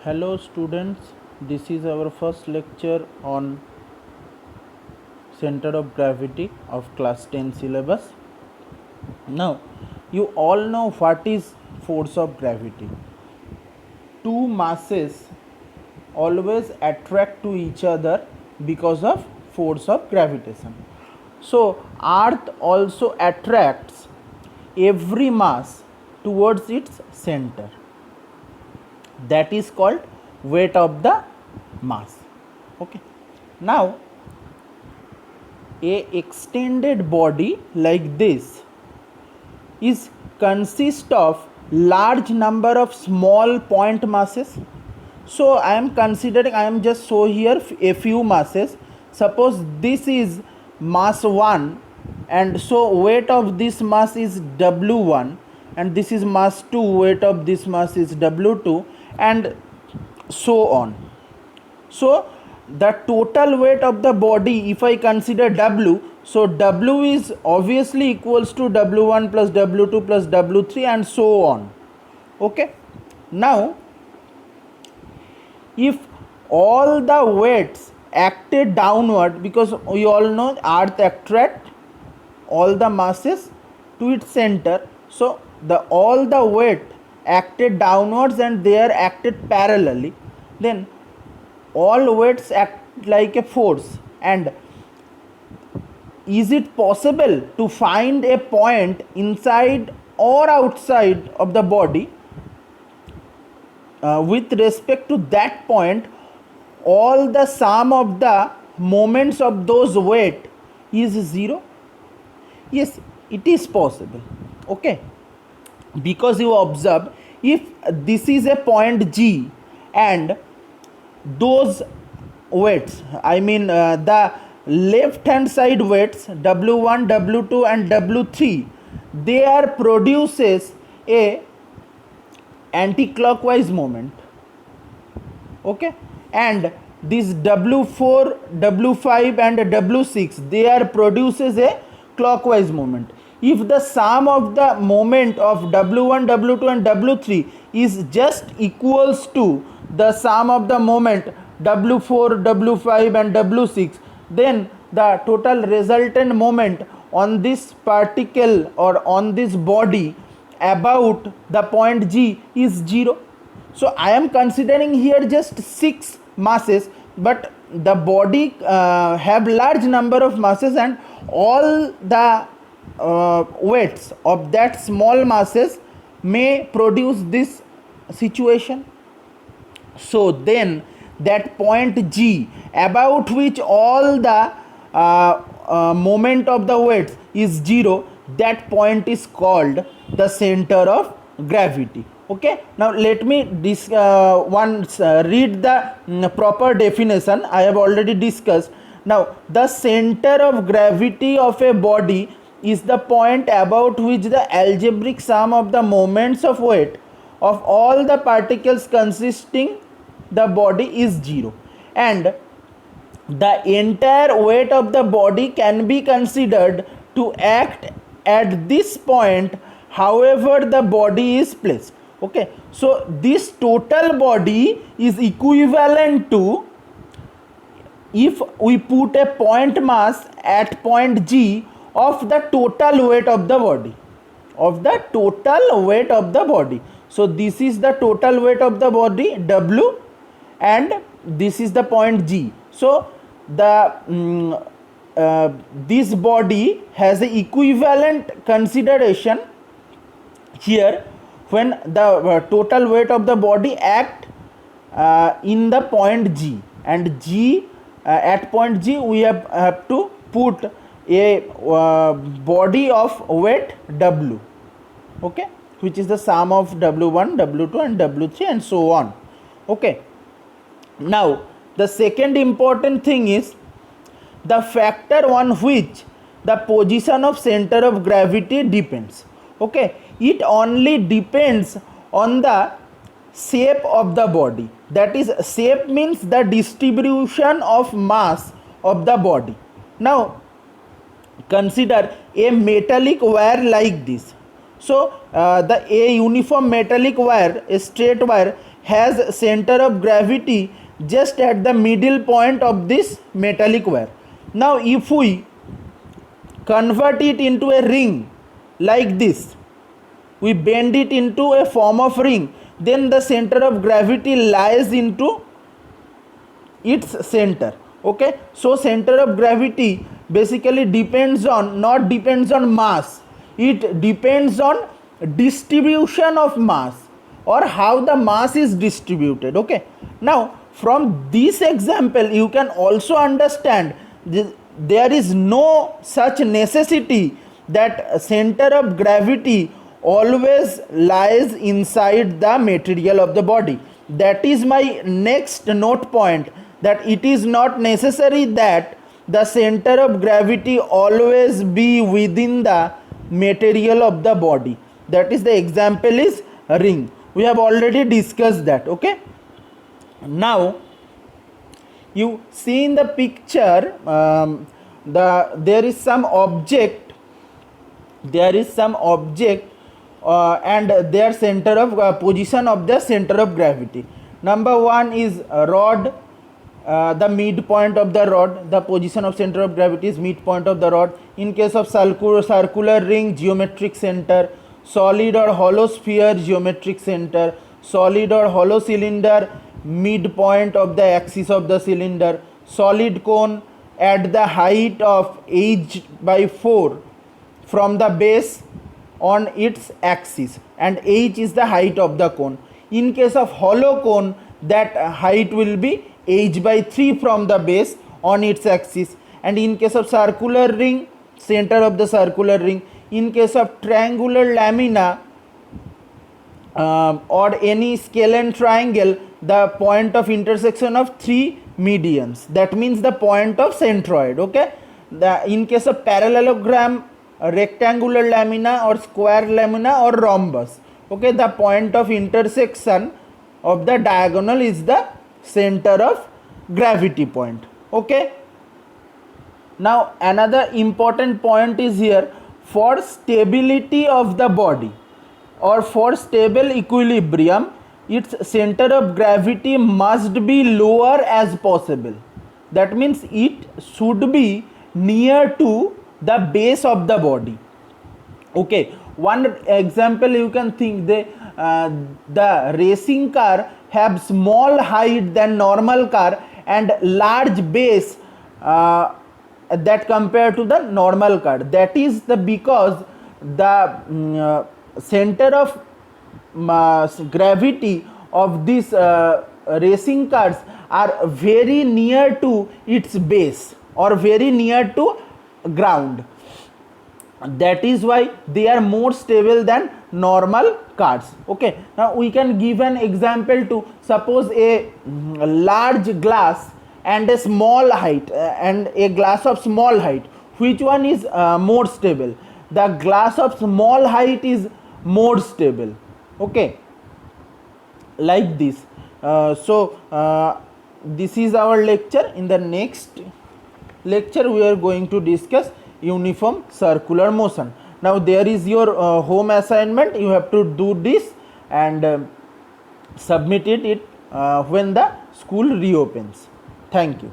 Hello students, this is our first lecture on center of gravity of class 10 syllabus. Now, you all know what is force of gravity. Two masses always attract to each other because of force of gravitation. So, earth also attracts every mass towards its center. That is called weight of the mass. Okay, now a extended body like this is consist of large number of small point masses. So I am considering, I am just show here a few masses. Suppose this is mass 1, and so weight of this mass is W1, and this is mass 2, weight of this mass is W2, and so on. So the total weight of the body, if I consider W, so W is obviously equals to W1 plus W2 plus W3 and so on. Okay, now if all the weights acted downward, because we all know earth attract all the masses to its center, so all the weight acted downwards and they are acted parallelly, then all weights act like a force. And is it possible to find a point inside or outside of the body with respect to that point all the sum of the moments of those weight is 0? Yes, it is possible. Okay, because you observe, if this is a point G and those weights, I mean the left hand side weights W1, W2 and W3, they are produces a anti-clockwise moment. Okay, and this W4, W5 and W6, they are produces a clockwise moment. If the sum of the moment of W1, W2 and W3 is just equals to the sum of the moment W4, W5 and W6, then the total resultant moment on this particle or on this body about the point G is 0. So I am considering here just 6 masses, but the body have large number of masses, and all the weights of that small masses may produce this situation. So then that point G about which all the moment of the weights is 0, that point is called the center of gravity. Okay, now let me once read the proper definition I have already discussed. Now the center of gravity of a body is the point about which the algebraic sum of the moments of weight of all the particles consisting the body is 0, and the entire weight of the body can be considered to act at this point however the body is placed. Okay, so this total body is equivalent to, if we put a point mass at point G, of the total weight of the body, of the total weight of the body. So this is the total weight of the body W, and this is the point G. So the this body has a equivalent consideration here when the total weight of the body act in the point G, and G at point G we have to put a body of weight W, okay, which is the sum of W1, W2 and W3 and so on. Okay, now the second important thing is the factor on which the position of center of gravity depends. Okay, it only depends on the shape of the body. That is, shape means the distribution of mass of the body. Now consider a metallic wire like this. So a uniform metallic wire, a straight wire, has center of gravity just at the middle point of this metallic wire. Now if we convert it into a ring like this, we bend it into a form of ring, then the center of gravity lies into its center. Okay, so center of gravity basically depends on, not depends on mass, it depends on distribution of mass, or how the mass is distributed. Okay, now from this example you can also understand there is no such necessity that center of gravity always lies inside the material of the body. That is my next note point, that it is not necessary that the center of gravity always be within the material of the body. That is, the example is ring. We have already discussed that. Okay, now you see in the picture, there is some object, and their center of position of the center of gravity. Number one is a rod. The midpoint of the rod, the position of center of gravity is midpoint of the rod. In case of circular ring, geometric center. Solid or hollow sphere, geometric center. Solid or hollow cylinder, midpoint of the axis of the cylinder. Solid cone at the height of h/4 from the base on its axis, and h is the height of the cone. In case of hollow cone, that height will be h/3 from the base on its axis. And in case of circular ring, center of the circular ring. In case of triangular lamina or any scalene triangle, the point of intersection of three medians, that means the point of centroid. Okay, in case of parallelogram, rectangular lamina or square lamina or rhombus, okay, the point of intersection of the diagonal is the center of gravity point. Okay, now another important point is here, for stability of the body or for stable equilibrium, its center of gravity must be lower as possible. That means it should be near to the base of the body. Okay, one example you can think, the racing car have small height than normal car and large base that compared to the normal car. That is the because the center of gravity of these racing cars are very near to its base or very near to ground. That is why they are more stable than normal cars. Okay, now we can give an example to, suppose a large glass and a small height and a glass of small height, which one is more stable? The glass of small height is more stable. Okay, like this. This is our lecture. In the next lecture we are going to discuss uniform circular motion. Now there is your home assignment. You have to do this and submit it when the school reopens. Thank you.